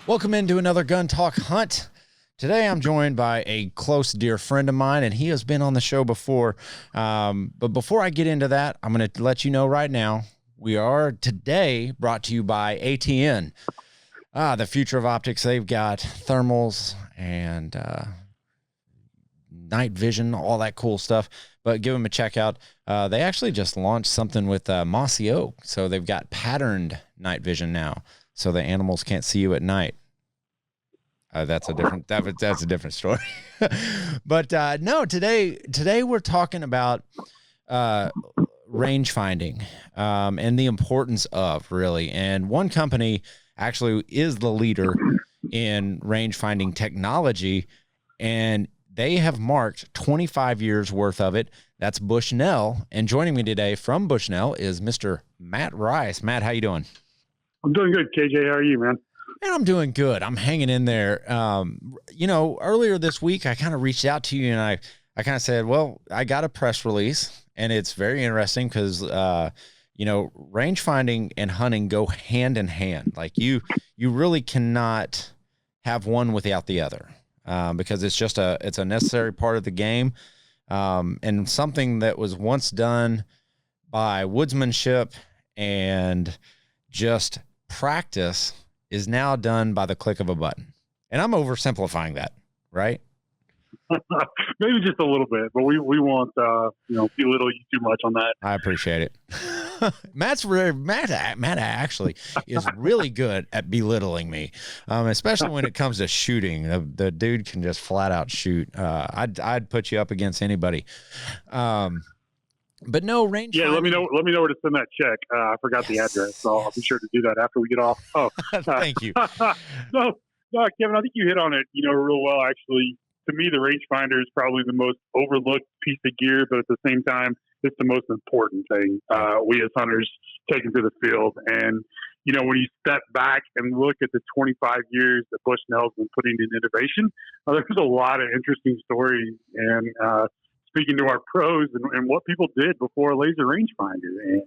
Welcome into another Gun Talk Hunt. Today I'm joined by a close, dear friend of mine, and he has been on the show before. But before I get into that, I'm going to let you know right now, we are today brought to you by ATN. The future of optics. They've got thermals and night vision, all that cool stuff. But give them a check out. They actually just launched something with Mossy Oak. So they've got patterned night vision now, so the animals can't see you at night. That's a different story. But no, today we're talking about range finding and the importance of, really. And one company actually is the leader in range finding technology, and they have marked 25 years worth of it. That's Bushnell. And joining me today from Bushnell is Mr. Matt Rice. Matt, how you doing? I'm doing good, KJ. How are you, man? Man, I'm doing good. I'm hanging in there. Earlier this week, I kind of reached out to you and I kind of said, well, I got a press release, and it's very interesting because, range finding and hunting go hand in hand. Like you really cannot have one without the other, because it's a necessary part of the game. And something that was once done by woodsmanship and just practice is now done by the click of a button. And I'm oversimplifying that, right? Maybe just a little bit, but we won't belittle you too much on that. I appreciate it. Matt actually is really good at belittling me, especially when it comes to shooting. The dude can just flat out shoot. I'd put you up against anybody. But no range. Yeah, let me know where to send that check. I forgot the address, so I'll be sure to do that after we get off. Oh, thank you. No, Kevin, I think you hit on it, real well. Actually, to me, the rangefinder is probably the most overlooked piece of gear, but at the same time, it's the most important thing we as hunters taking to the field. And when you step back and look at the 25 years that Bushnell's been putting in innovation, there's a lot of interesting stories and speaking to our pros and what people did before a laser rangefinder. And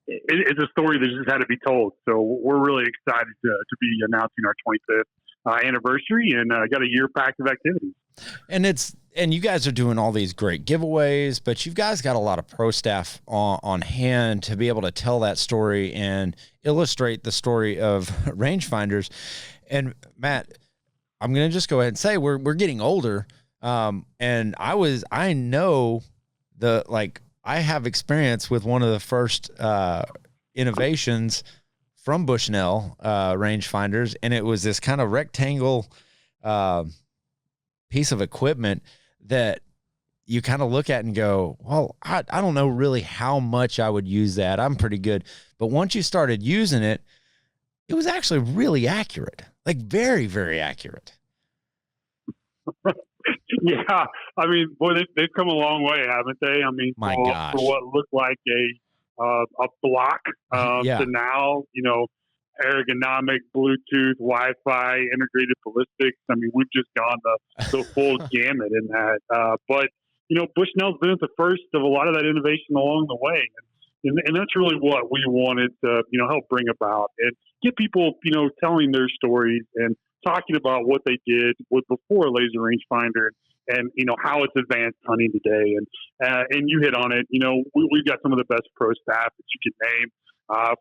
it's a story that just had to be told. So we're really excited to be announcing our 25th anniversary and got a year packed of activities. And you guys are doing all these great giveaways, but you've guys got a lot of pro staff on hand to be able to tell that story and illustrate the story of rangefinders. And Matt, I'm going to just go ahead and say we're getting older. And I know I have experience with one of the first, innovations from Bushnell, rangefinders. And it was this kind of rectangle, piece of equipment that you kind of look at and go, well, I don't know really how much I would use that. I'm pretty good. But once you started using it, it was actually really accurate, like very, very accurate. Yeah, I mean, boy, they've come a long way, haven't they? I mean, for what looked like a block to now, ergonomic, Bluetooth, Wi-Fi, integrated ballistics. I mean, we've just gone the full gamut in that. But Bushnell's been at the first of a lot of that innovation along the way, and that's really what we wanted to help bring about and get people telling their stories and talking about what they did with before a laser rangefinder and how it's advanced hunting today. And you hit on it. We've got some of the best pro staff that you can name,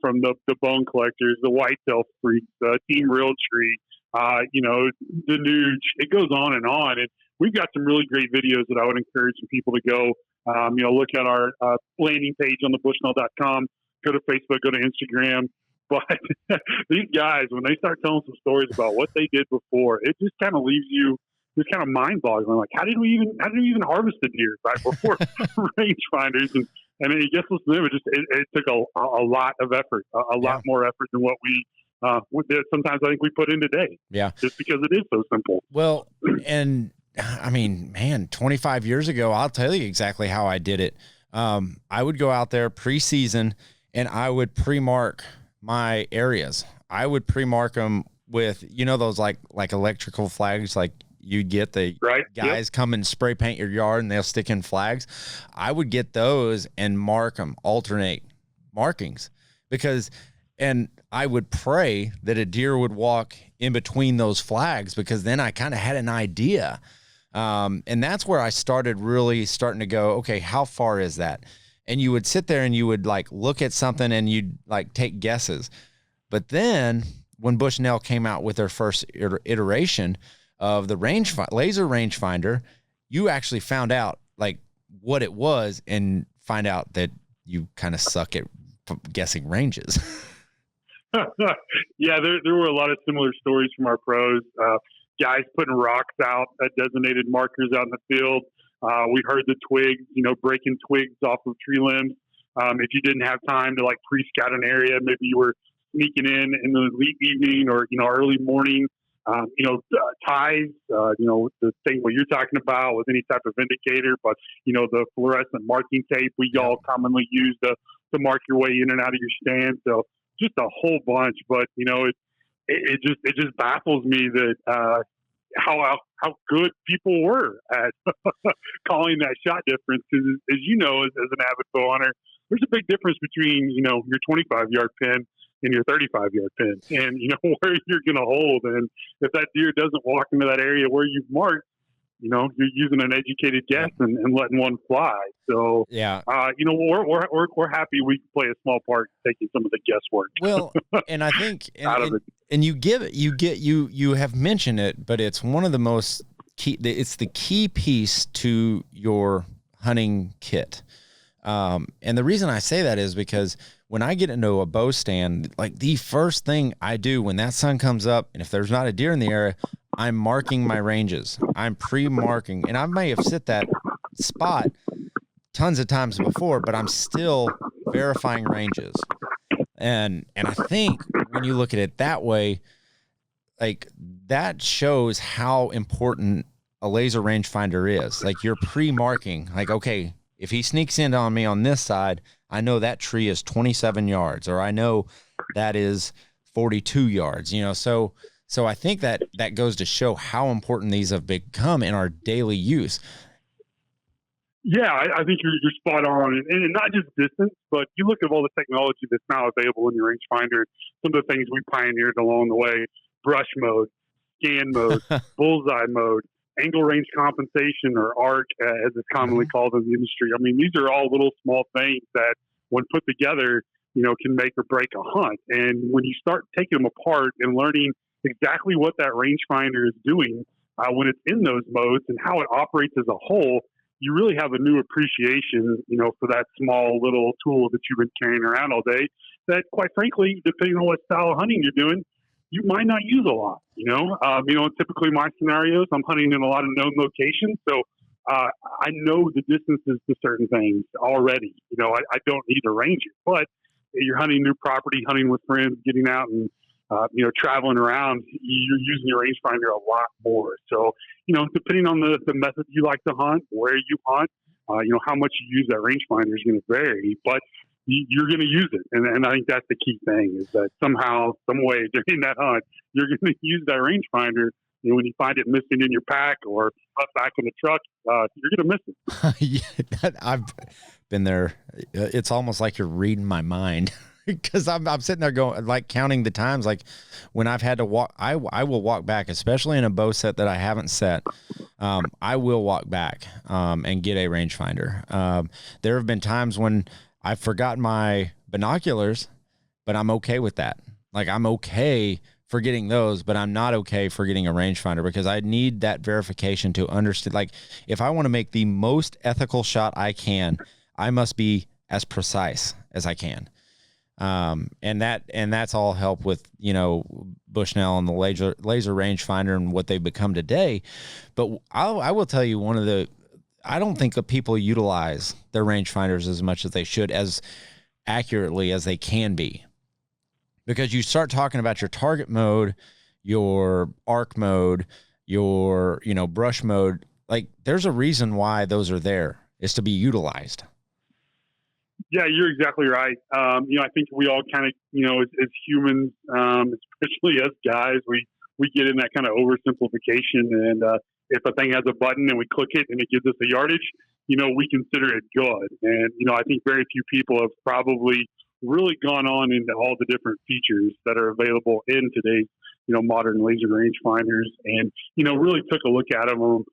from the bone collectors, the whitetail freaks, Team Realtree, the Nuge. It goes on. And we've got some really great videos that I would encourage some people to go, look at our landing page on the bushnell.com, go to Facebook, go to Instagram. But these guys, when they start telling some stories about what they did before, it just kind of leaves you just kind of mind-boggling. Like, how did we even harvest a deer right before rangefinders? And I guess listen to them, it took a lot of effort, a lot more effort than what we sometimes I think we put in today. Yeah, just because it is so simple. Well, and I mean, man, 25 years ago, I'll tell you exactly how I did it. I would go out there preseason and I would pre-mark my areas. I would pre-mark them with, those like electrical flags, like you'd get the guys come and spray paint your yard and they'll stick in flags. I would get those and mark them, alternate markings, because And I would pray that a deer would walk in between those flags, because then I kind of had an idea. And that's where I started really starting to go, okay, how far is that? And you would sit there and you would like look at something and you'd like take guesses. But then when Bushnell came out with their first iteration of the laser rangefinder, you actually found out like what it was and find out that you kind of suck at guessing ranges. Yeah, there were a lot of similar stories from our pros. Guys putting rocks out at designated markers out in the field. We heard the twigs, breaking twigs off of tree limbs. If you didn't have time to like pre-scout an area, maybe you were sneaking in the late evening or, early morning, ties, the thing what you're talking about with any type of indicator, but, the fluorescent marking tape we all commonly use to mark your way in and out of your stand. So just a whole bunch, but, it just baffles me that, how good people were at calling that shot difference. Because as you know, as an avid bow hunter, there's a big difference between, your 25-yard pin and your 35-yard pin, and where you're going to hold. And if that deer doesn't walk into that area where you've marked, you're using an educated guess and letting one fly. So, we're happy we can play a small part in taking some of the guesswork. Well, and I think, and you have mentioned it, but it's one of the most key. It's the key piece to your hunting kit. And the reason I say that is because when I get into a bow stand, like the first thing I do when that sun comes up, and if there's not a deer in the area, I'm marking my ranges. I'm pre-marking, and I may have set that spot tons of times before, but I'm still verifying ranges. And I think when you look at it that way, like that shows how important a laser rangefinder is. Like you're pre-marking, like, okay, if he sneaks in on me on this side, I know that tree is 27 yards, or I know that is 42 yards, So I think that goes to show how important these have become in our daily use. Yeah, I think you're spot on, and not just distance, but you look at all the technology that's now available in your rangefinder. Some of the things we pioneered along the way: brush mode, scan mode, bullseye mode, angle range compensation, or ARC, as it's commonly called in the industry. I mean, these are all little small things that, when put together, can make or break a hunt. And when you start taking them apart and learning exactly what that rangefinder is doing when it's in those modes and how it operates as a whole, you really have a new appreciation, for that small little tool that you've been carrying around all day that, quite frankly, depending on what style of hunting you're doing, you might not use a lot, typically my scenarios, I'm hunting in a lot of known locations. So I know the distances to certain things already. I don't need to range it, but you're hunting new property, hunting with friends, getting out and, traveling around, you're using your rangefinder a lot more. So, depending on the method you like to hunt, where you hunt, how much you use that rangefinder is going to vary, but you're going to use it. And I think that's the key thing, is that somehow, some way during that hunt, you're going to use that rangefinder. And when you find it missing in your pack or left back in the truck, you're going to miss it. I've been there. It's almost like you're reading my mind. Because I'm sitting there going, like, counting the times, like when I've had to walk, I will walk back, especially in a bow set that I haven't set. I will walk back and get a rangefinder. There have been times when I've forgotten my binoculars, but I'm okay with that. Like, I'm okay forgetting those, but I'm not okay forgetting a rangefinder, because I need that verification to understand. Like, if I want to make the most ethical shot I can, I must be as precise as I can. And that's all help with, Bushnell and the laser rangefinder and what they've become today. But I will tell you, I don't think that people utilize their rangefinders as much as they should, as accurately as they can be, because you start talking about your target mode, your arc mode, your, brush mode. Like, there's a reason why those are there, is to be utilized. Yeah, you're exactly right. I think we all kind of, as humans, especially as guys, we get in that kind of oversimplification. And if a thing has a button and we click it and it gives us a yardage, we consider it good. And, I think very few people have probably really gone on into all the different features that are available in today's, modern laser rangefinders, and, really took a look at them,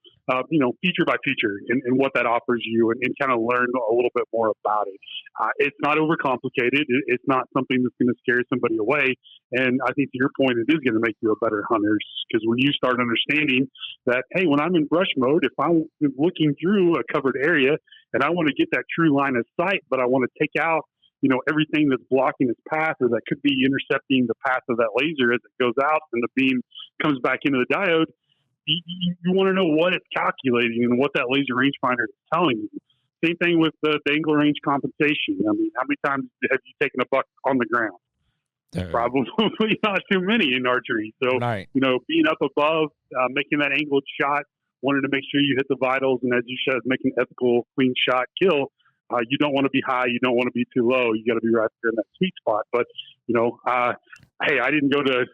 feature by feature and what that offers you, and kind of learn a little bit more about it. It's not overcomplicated. It's not something that's going to scare somebody away. And I think to your point, it is going to make you a better hunter, because when you start understanding that, hey, when I'm in brush mode, if I'm looking through a covered area and I want to get that true line of sight, but I want to take out everything that's blocking its path, or that could be intercepting the path of that laser as it goes out and the beam comes back into the diode, you want to know what it's calculating and what that laser rangefinder is telling you. Same thing with the angle range compensation. I mean, how many times have you taken a buck on the ground? Probably not too many in archery. So, right. Being up above, making that angled shot, wanting to make sure you hit the vitals, and as you said, making an ethical, clean shot kill. You don't want to be high. You don't want to be too low. You got to be right there in that sweet spot. But, hey, I didn't go to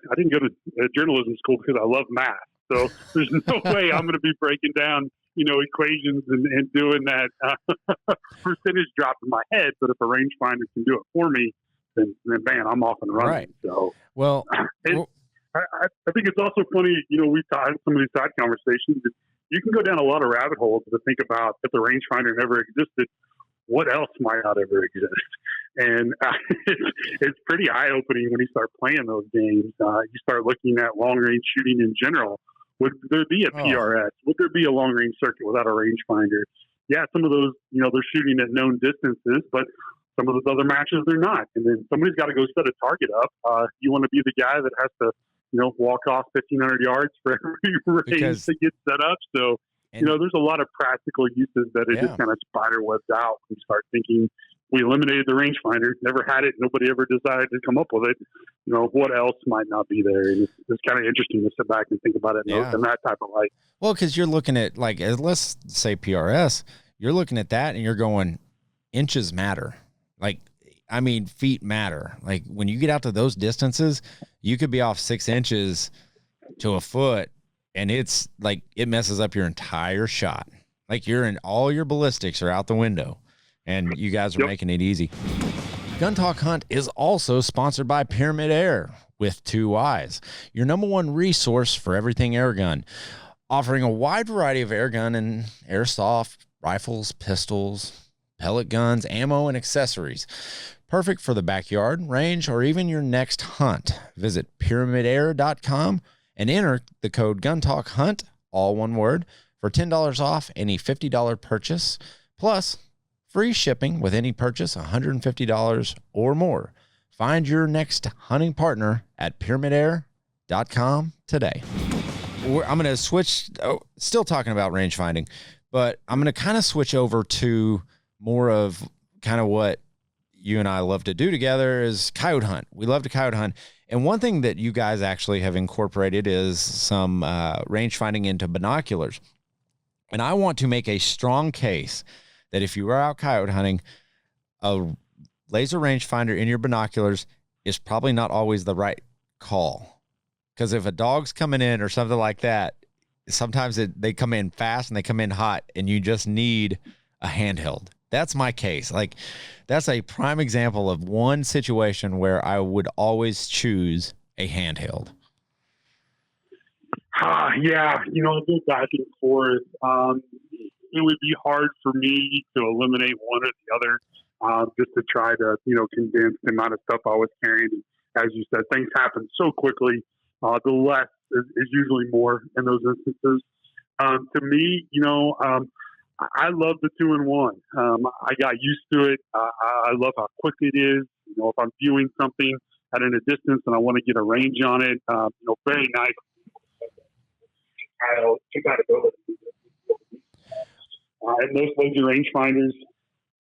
journalism school because I love math. So there's no way I'm going to be breaking down, equations and doing that percentage drop in my head. But if a rangefinder can do it for me, then man, I'm off and running. Right. So, well, I think it's also funny, we've had some of these side conversations. You can go down a lot of rabbit holes to think about, if the rangefinder never existed, what else might not ever exist? And it's pretty eye-opening when you start playing those games. You start looking at long-range shooting in general. Would there be a PRS? Would there be a long-range circuit without a rangefinder? Yeah, some of those, they're shooting at known distances, but some of those other matches, they're not. And then somebody's got to go set a target up. You want to be the guy that has to, walk off 1,500 yards for every range to get set up. So, there's a lot of practical uses that it just kind of spider webbed out. We start thinking, we eliminated the rangefinder, never had it, nobody ever decided to come up with it. What else might not be there? And it's kind of interesting to sit back and think about it in that type of light. Well, because you're looking at, like, let's say PRS, you're looking at that and you're going, inches matter. Like, I mean, feet matter. Like, when you get out to those distances, you could be off 6 inches to a foot, and it's like, it messes up your entire shot. Like, all your ballistics are out the window, and you guys are making it easy. Gun Talk Hunt is also sponsored by Pyramid Air with 2 Y's, your number one resource for everything airgun, offering a wide variety of airgun and airsoft rifles, pistols, pellet guns, ammo, and accessories. Perfect for the backyard, range, or even your next hunt. Visit pyramidair.com and enter the code GunTalkHunt, all one word, for $10 off any $50 purchase, plus free shipping with any purchase $150 or more. Find your next hunting partner at pyramidair.com today. I'm going to switch, still talking about rangefinding, but I'm going to kind of switch over to more of kind of what you and I love to do together is coyote hunt. We love to coyote hunt. And one thing that you guys actually have incorporated is some rangefinding into binoculars. And I want to make a strong case that if you are out coyote hunting, a laser rangefinder in your binoculars is probably not always the right call. Because if a dog's coming in or something like that, sometimes they come in fast and they come in hot, and you just need a handheld. That's my case. Like, that's a prime example of one situation where I would always choose a handheld. Yeah, I'll go back and forth. It would be hard for me to eliminate one or the other, just to try to, condense the amount of stuff I was carrying. As you said, things happen so quickly. The less is usually more in those instances. To me, I love the 2-in-1. I got used to it. I love how quick it is. If I'm viewing something at a distance and I want to get a range on it, very nice. And those laser rangefinders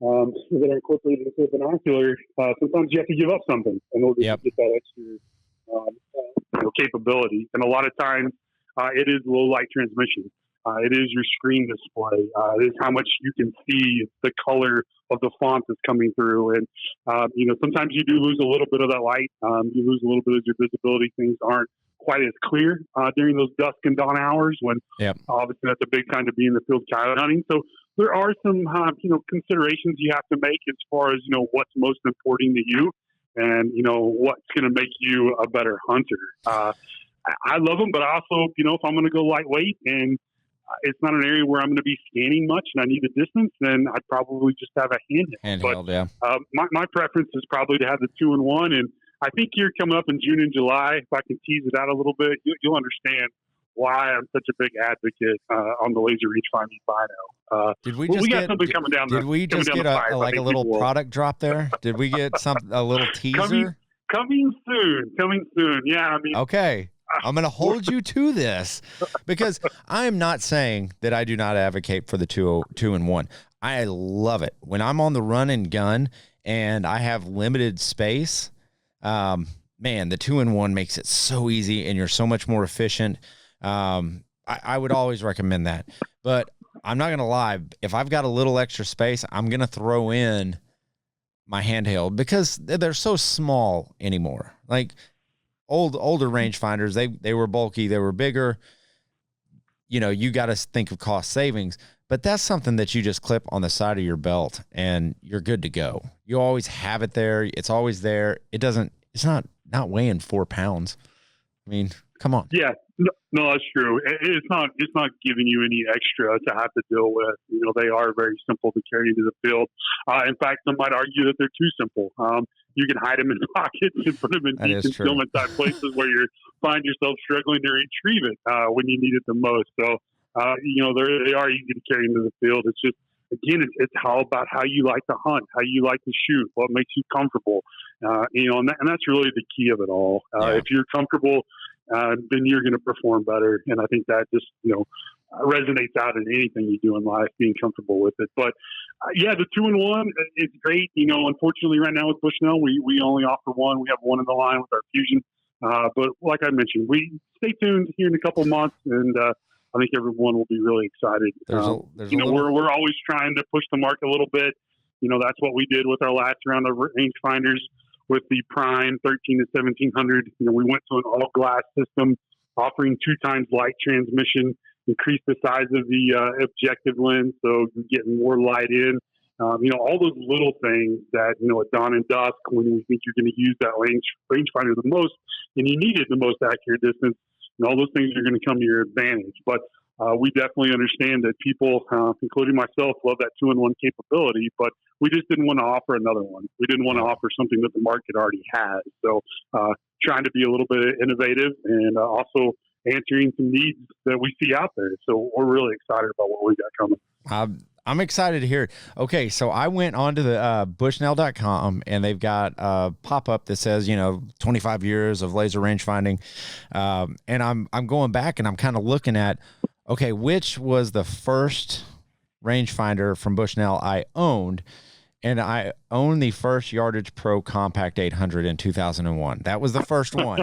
that are incorporated into a binocular, sometimes you have to give up something in order to get that extra capability. And a lot of times it is low light transmission. It is your screen display. It is how much you can see the color of the font that's coming through. And, sometimes you do lose a little bit of that light. You lose a little bit of your visibility. Things aren't quite as clear during those dusk and dawn hours when obviously that's a big time to be in the field coyote hunting. So there are some, considerations you have to make as far as, what's most important to you. and, what's going to make you a better hunter. I love them, but also, if I'm going to go lightweight and it's not an area where I'm going to be scanning much and I need a distance, then I'd probably just have a handheld. Yeah. My preference is probably to have the 2-in-1. And I think here coming up in June and July, if I can tease it out a little bit, you'll understand why I'm such a big advocate on the laser rangefinding Bino. We got something coming down. Did we just get a little product drop there? Did we get a little teaser? Coming soon. Yeah, I mean. Okay. I'm going to hold you to this, because I am not saying that I do not advocate for the 2-in-1. I love it. When I'm on the run and gun and I have limited space, man, the 2-in-1 makes it so easy and you're so much more efficient. I would always recommend that. But I'm not going to lie. If I've got a little extra space, I'm going to throw in my handheld, because they're so small anymore. Like, older rangefinders, they were bulky, they were bigger. You got to think of cost savings, but that's something that you just clip on the side of your belt and you're good to go. You always have it there. It's always there. It's not weighing 4 pounds. I mean, come on. Yeah, no, that's true. It's not giving you any extra to have to deal with. They are very simple to carry into the field. In fact, some might argue that they're too simple. You can hide them in pockets and put them in deep concealment type places where you find yourself struggling to retrieve it when you need it the most. So, they are easy to carry into the field. It's just, again, it's about how you like to hunt, how you like to shoot, what makes you comfortable. And that's really the key of it all. If you're comfortable, then you're going to perform better. And I think that just, resonates out in anything you do in life, being comfortable with it. But the 2-in-1 is great. Unfortunately right now with Bushnell, we only offer one. We have one in the line with our Fusion. But like I mentioned, we stay tuned here in a couple of months, and I think everyone will be really excited. We're always trying to push the mark a little bit. That's what we did with our last round of rangefinders with the Prime 13 to 1700. We went to an all glass system, offering 2 times light transmission, increase the size of the objective lens so you're getting more light in. All those little things that, at dawn and dusk, when you think you're going to use that rangefinder the most and you need it the most accurate distance, and all those things are going to come to your advantage. But we definitely understand that people, including myself, love that 2-in-1 capability, but we just didn't want to offer another one. We didn't want to offer something that the market already has. So trying to be a little bit innovative and also answering some needs that we see out there. So we're really excited about what we got coming. I'm excited to hear it. Okay, so I went onto the Bushnell.com, and they've got a pop-up that says, 25 years of laser rangefinding. And I'm going back and I'm kind of looking at, okay, which was the first rangefinder from Bushnell I owned? And I owned the first Yardage Pro Compact 800 in 2001. That was the first one.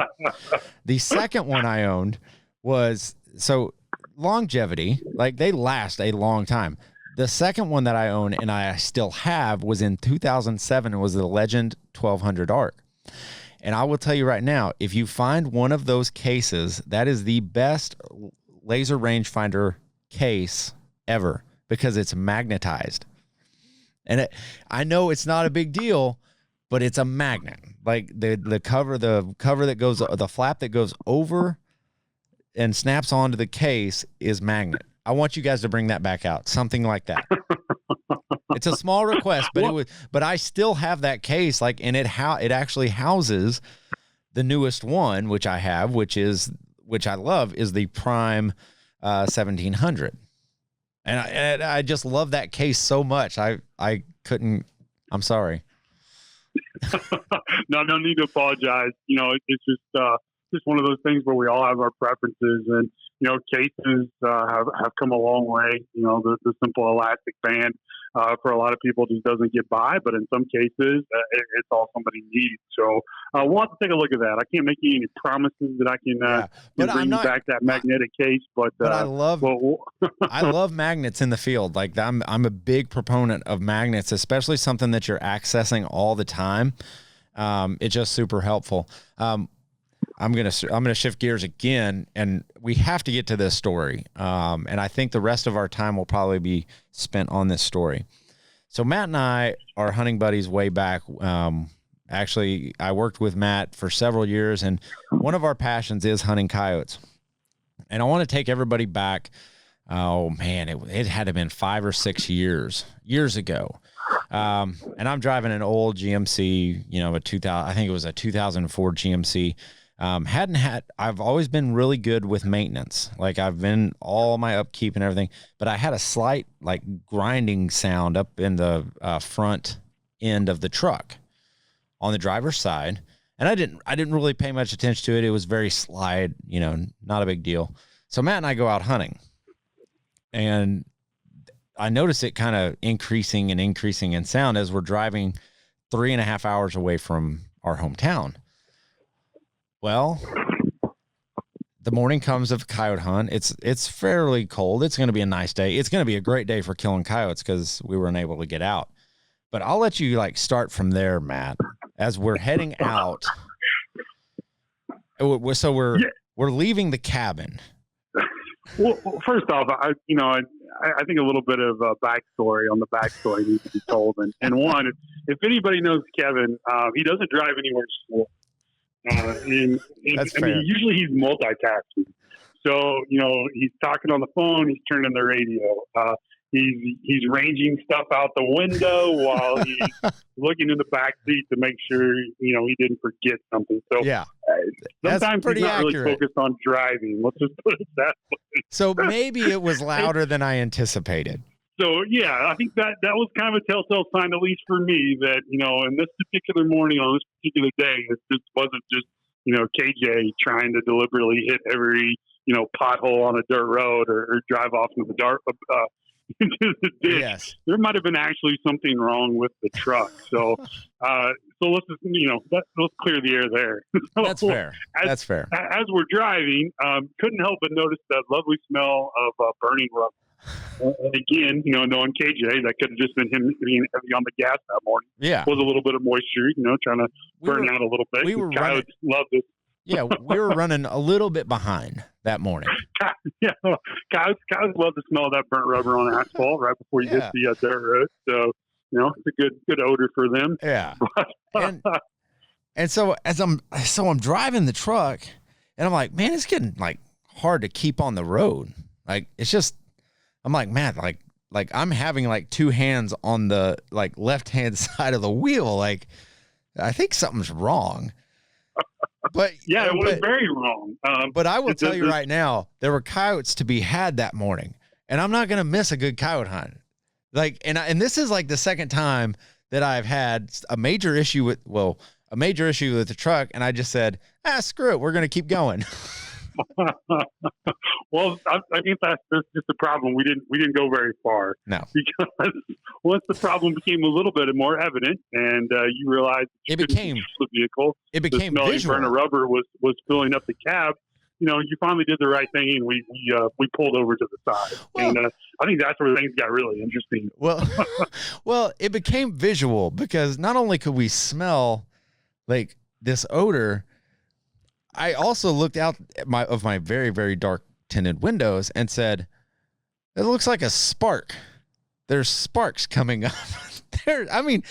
The second one I owned was, so longevity, like they last a long time. The second one that I own and I still have was in 2007. It was the Legend 1200 Arc. And I will tell you right now, if you find one of those cases, that is the best laser rangefinder case ever, because it's magnetized. And I know it's not a big deal, but it's a magnet. Like the cover that goes, the flap that goes over and snaps onto the case is magnet. I want you guys to bring that back out, something like that. It's a small request, but I still have that case. Like, and it actually houses the newest one, which I have, which I love, is the Prime 1700. And I just love that case so much. I couldn't. I'm sorry. No need to apologize. It's just one of those things where we all have our preferences, and cases have come a long way. The simple elastic band for a lot of people just doesn't get by, but in some cases it's all somebody needs. So we'll have to take a look at that. I can't make you any promises that I can bring you back that magnetic case, but I love I love magnets in the field. Like I'm a big proponent of magnets, especially something that you're accessing all the time. It's just super helpful. I'm gonna shift gears again, and we have to get to this story. And I think the rest of our time will probably be spent on this story. So Matt and I are hunting buddies way back Actually, I worked with Matt for several years, and one of our passions is hunting coyotes. And I want to take everybody back. Oh man, it had to have been 5 or 6 years ago. And I'm driving an old GMC, a 2000, I think it was a 2004 GMC. I've always been really good with maintenance. Like I've been all my upkeep and everything, but I had a slight like grinding sound up in the front end of the truck on the driver's side. And I didn't really pay much attention to it. It was very slight, not a big deal. So Matt and I go out hunting, and I noticed it kind of increasing in sound as we're driving 3.5 hours away from our hometown. Well, the morning comes of a coyote hunt. It's fairly cold. It's going to be a nice day. It's going to be a great day for killing coyotes because we were unable to get out. But I'll let you start from there, Matt. As we're heading out, so we're leaving the cabin. Well, first off, I think a little bit of a backstory on the backstory needs to be told. And one, if anybody knows Kevin, he doesn't drive anywhere slow. Usually he's multitasking. So, he's talking on the phone, he's turning the radio. He's ranging stuff out the window while he's looking in the back seat to make sure, he didn't forget something. So yeah, sometimes he's not really focused on driving. Let's just put it that way. So maybe it was louder than I anticipated. So, yeah, I think that was kind of a telltale sign, at least for me, that, in this particular morning, on this particular day, it just wasn't just, KJ trying to deliberately hit every, pothole on a dirt road or drive off into the dark, into the ditch. Yes. There might have been actually something wrong with the truck. So, let's just, let's clear the air there. So that's fair. That's fair. As we're driving, couldn't help but notice that lovely smell of burning rubber. And again, knowing KJ, that could have just been him being heavy on the gas that morning. Yeah. Was a little bit of moisture, trying to burn out a little bit. Coyotes love this. Yeah, we were running a little bit behind that morning. Yeah, coyotes love the smell of that burnt rubber on asphalt right before you hit the dirt road. So, it's a good odor for them. Yeah. And so I'm driving the truck, and I'm like, man, it's getting hard to keep on the road. I'm like, man, like I'm having two hands on the left-hand side of the wheel. I think something's wrong. But yeah, it was very wrong. But I will tell you right now, there were coyotes to be had that morning, and I'm not going to miss a good coyote hunt. And this is the second time that I've had a major issue with the truck, and I just said, screw it, we're going to keep going. Well, I think that's just the problem. We didn't go very far. No, because once the problem became a little bit more evident, and you realized it became the vehicle, it became the visual. Burner rubber was filling up the cab. You finally did the right thing, and we pulled over to the side. Well, and I think that's where things got really interesting. Well, it became visual because not only could we smell this odor, I also looked out at my very, very dark tinted windows and said, it looks like a spark. There's sparks coming up there. I mean,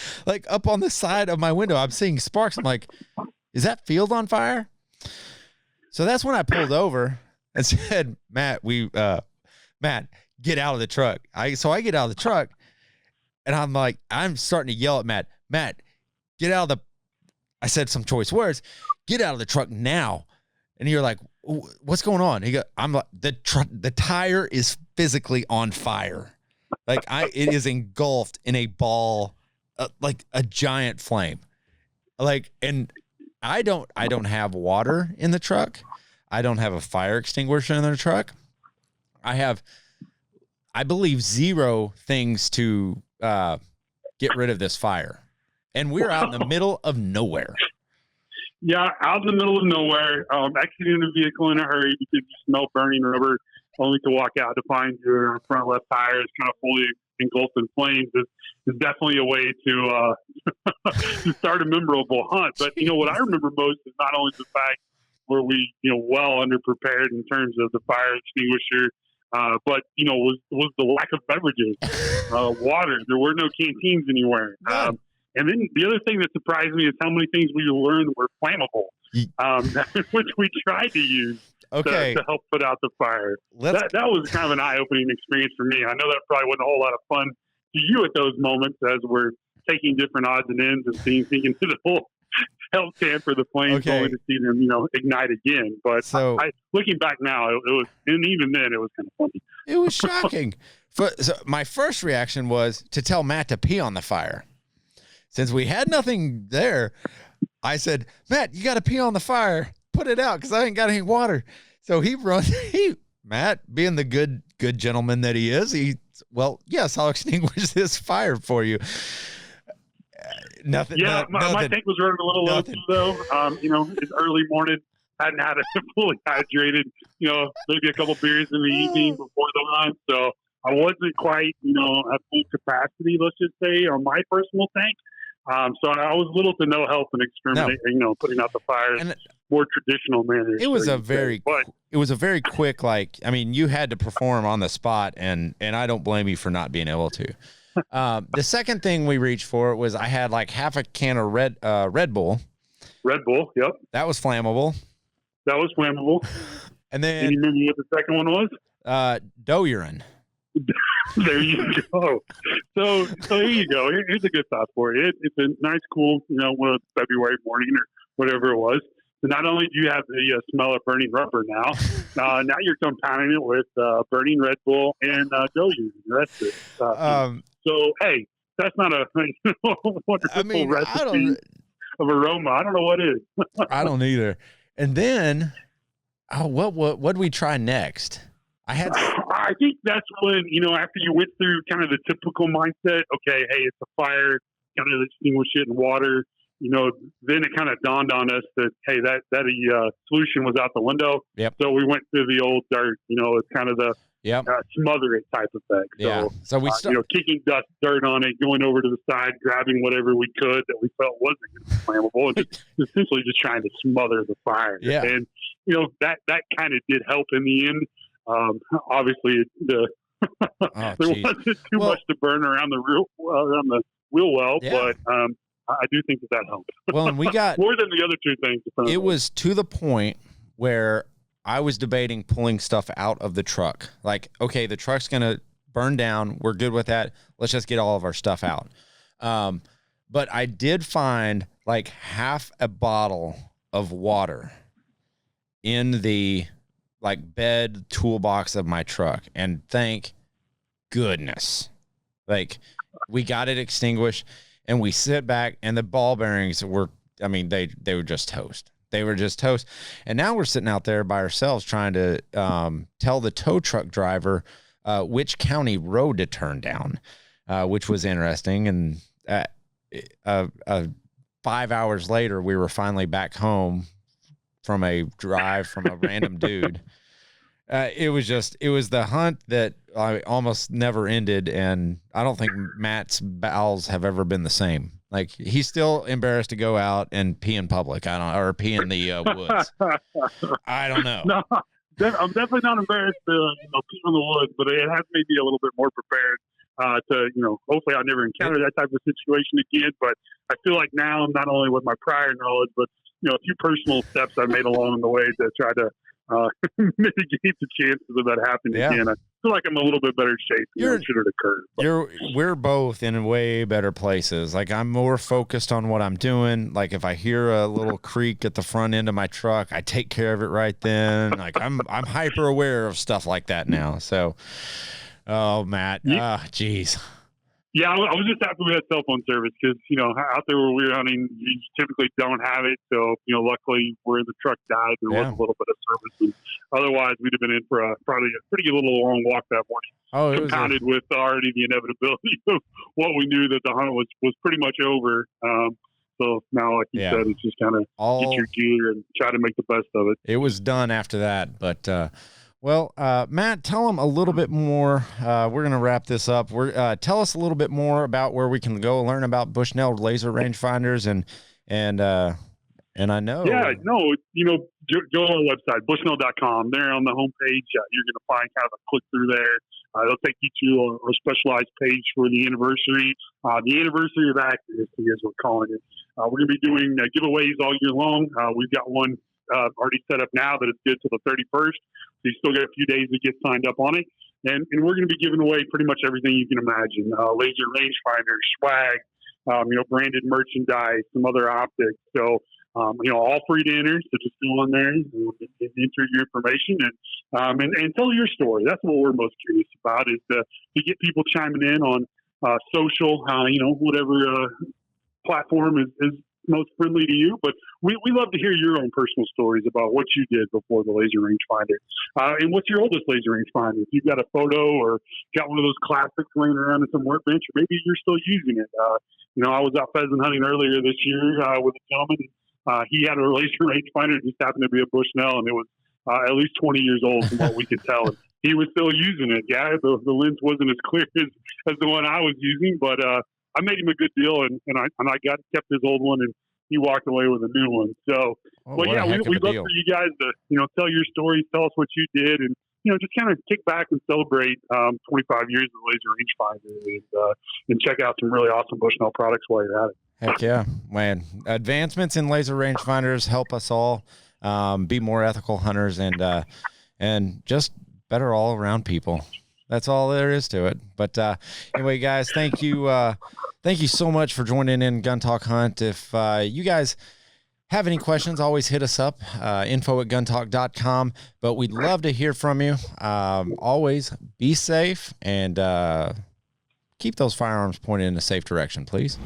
up on the side of my window, I'm seeing sparks. I'm like, is that field on fire? So that's when I pulled over and said, Matt, get out of the truck. So I get out of the truck, and I'm starting to yell at Matt, get out of I said some choice words. Get out of the truck now. And you're like, what's going on? He goes, I'm like, the tire is physically on fire. It is engulfed in a ball, like a giant flame. And I don't have water in the truck. I don't have a fire extinguisher in the truck. I believe 0 things to get rid of this fire. And we're out in the middle of nowhere. Yeah, out in the middle of nowhere, exiting the vehicle in a hurry because you smell burning rubber, only to walk out to find your front left tire is kind of fully engulfed in flames is definitely a way to to start a memorable hunt. But what I remember most is not only the fact where we well underprepared in terms of the fire extinguisher, but was the lack of beverages, water. There were no canteens anywhere. And then the other thing that surprised me is how many things we learned were flammable, which we tried to use to help put out the fire. That was kind of an eye-opening experience for me. I know that probably wasn't a whole lot of fun to you at those moments as we're taking different odds and ends and seeing into the whole help tamper the flames only to see them, ignite again. But looking back now, it was, and even then, it was kind of funny. It was shocking. So my first reaction was to tell Matt to pee on the fire. Since we had nothing there, I said, Matt, you got to pee on the fire. Put it out because I ain't got any water. So he runs. Matt, being the good gentleman that he is, yes, I'll extinguish this fire for you. Nothing. Yeah, my tank was running a little low too, though. It's early morning. Hadn't had it fully hydrated. Maybe a couple beers in the evening before the run, so I wasn't quite, at full capacity. Let's just say on my personal tank. So I was little to no help in exterminating, putting out the fire in more traditional manner. It was a very quick, you had to perform on the spot, and I don't blame you for not being able to. The second thing we reached for was I had like half a can of Red Bull. Red Bull, yep. That was flammable. And then, you remember what the second one was? Doe urine. There you go. So here you go. Here's a good thought for you. It's a nice, cool, February morning or whatever it was. So not only do you have the smell of burning rubber now you're compounding it with burning Red Bull and doe urine. That's it. So hey, that's not a wonderful recipe of aroma. I don't know what is. I don't either. And then, what did we try next? I think that's when, after you went through kind of the typical mindset, okay, hey, it's a fire, kind of extinguish it in water, then it kind of dawned on us that, hey, that solution was out the window. Yep. So we went to the old dirt, it's kind of the smother it type of thing. So we kicking dirt on it, going over to the side, grabbing whatever we could that we felt wasn't going to be flammable, and essentially just trying to smother the fire. Yeah. And, that kind of did help in the end. Obviously, there wasn't too much to burn around the wheel well, but I do think that helped. Well, and we got more than the other two things. It was to the point where I was debating pulling stuff out of the truck. Like, okay, the truck's gonna burn down. We're good with that. Let's just get all of our stuff out. But I did find like half a bottle of water in the bed toolbox of my truck, and thank goodness, we got it extinguished, and we sit back, and the ball bearings were, they were just toast. They were just toast. And now we're sitting out there by ourselves trying to tell the tow truck driver which county road to turn down, which was interesting. And 5 hours later, we were finally back home from a drive from a random dude. It was the hunt that I almost never ended, and I don't think Matt's bowels have ever been the same. He's still embarrassed to go out and pee in public. Or pee in the woods. I don't know. No, I'm definitely not embarrassed to pee in the woods, but it has made me a little bit more prepared to hopefully I'll never encounter that type of situation again. But I feel like now, not only with my prior knowledge, but a few personal steps I made along the way to try to mitigate the chances of that happening again. I feel like I'm a little bit better shape should it occur. We're both in way better places. I'm more focused on what I'm doing. If I hear a little creak at the front end of my truck, I take care of it right then. I'm hyper aware of stuff like that now. So, Matt, geez. Yeah, I was just happy we had cell phone service because, out there where we were hunting, you typically don't have it. So, luckily where the truck died, there was a little bit of service. And otherwise, we'd have been in for probably a pretty little long walk that morning. Compounded with already the inevitability of what we knew that the hunt was pretty much over. So now, like you said, it's just kind of get your gear and try to make the best of it. It was done after that, but well, Matt, tell them a little bit more. We're going to wrap this up. Tell us a little bit more about where we can go learn about Bushnell laser rangefinders and I know. Yeah, no, go on our website, bushnell.com. There on the homepage, you're going to find kind of a click through there. They'll take you to a specialized page for the anniversary. The anniversary of accuracy, as we're calling it. We're going to be doing giveaways all year long. We've got one already set up now that is good till the 31st. So you still got a few days to get signed up on it. And we're going to be giving away pretty much everything you can imagine. Laser rangefinders, swag, branded merchandise, some other optics. So, all free to enter. So just go on there and enter your information and tell your story. That's what we're most curious about, is to get people chiming in on social, whatever platform is most friendly to you. But we love to hear your own personal stories about what you did before the laser rangefinder. And what's your oldest laser rangefinder? If you've got a photo or got one of those classics laying around in some workbench, or maybe you're still using it. I was out pheasant hunting earlier this year with a gentleman. He had a laser rangefinder. It just happened to be a Bushnell, and it was at least 20 years old from what we could tell. And he was still using it. Yeah, the lens wasn't as clear as the one I was using, but I made him a good deal, and I kept his old one, and he walked away with a new one. So, we'd love for you guys to tell your stories, tell us what you did, and just kind of kick back and celebrate 25 years of laser rangefinder and check out some really awesome Bushnell products while you're at it. Heck yeah, man. Advancements in laser rangefinders help us all be more ethical hunters and just better all around people. That's all there is to it. But anyway, guys, thank you so much for joining in Gun Talk Hunt. If you guys have any questions, always hit us up, info@guntalk.com. But we'd love to hear from you. Always be safe and keep those firearms pointed in a safe direction, please.